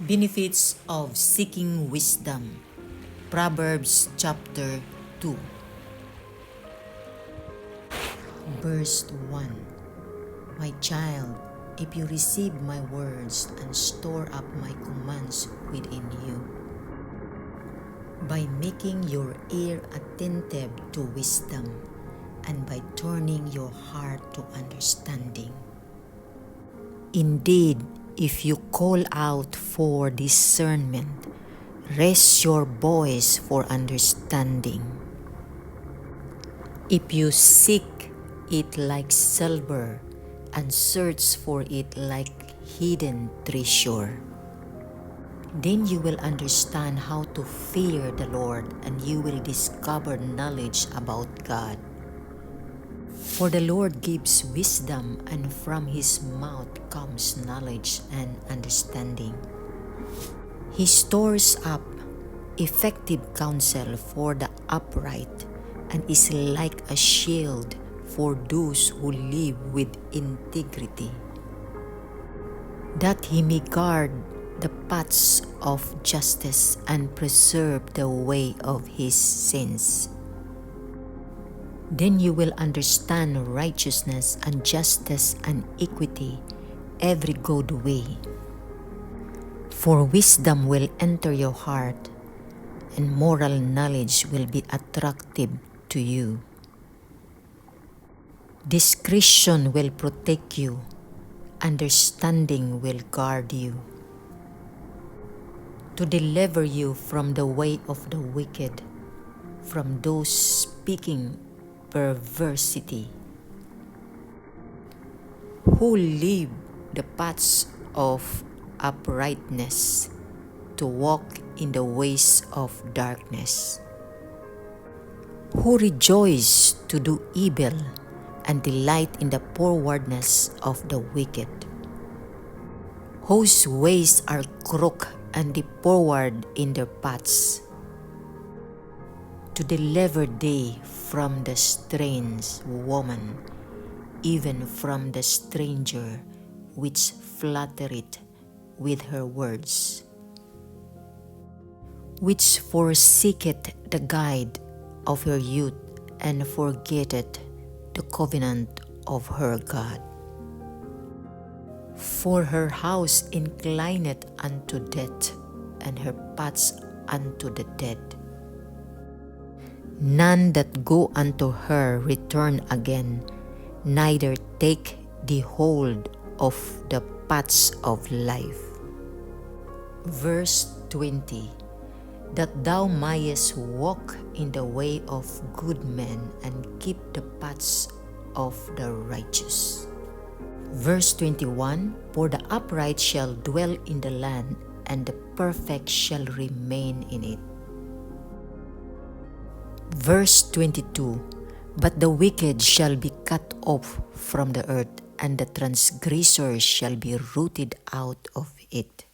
Benefits of seeking wisdom. Proverbs chapter 2. Verse 1. My child, if you receive my words and store up my commands within you, by making your ear attentive to wisdom and by turning your heart to understanding. Indeed, if you call out for discernment, raise your voice for understanding. If you seek it like silver and search for it like hidden treasure, then you will understand how to fear the Lord and you will discover knowledge about God. For the Lord gives wisdom, and from His mouth comes knowledge and understanding. He stores up effective counsel for the upright and is like a shield for those who live with integrity, that he may guard the paths of justice and preserve the way of his sins. Then you will understand righteousness and justice and equity, every good way. For wisdom will enter your heart, and moral knowledge will be attractive to you. Discretion will protect you, understanding will guard you, to deliver you from the way of the wicked, from those speaking perversity, who live the paths of uprightness, to walk in the ways of darkness, who rejoice to do evil and delight in the forwardness of the wicked, whose ways are crooked and the forward in their paths, to deliver thee from the strange woman, even from the stranger which flattereth with her words, which forsaketh the guide of her youth and forgetteth the covenant of her God. For her house inclineth unto death, and her paths unto the dead. None that go unto her return again, neither take the hold of the paths of life. Verse 20. That thou mayest walk in the way of good men and keep the paths of the righteous. Verse 21. For the upright shall dwell in the land, and the perfect shall remain in it. Verse 22. But the wicked shall be cut off from the earth, and the transgressors shall be rooted out of it.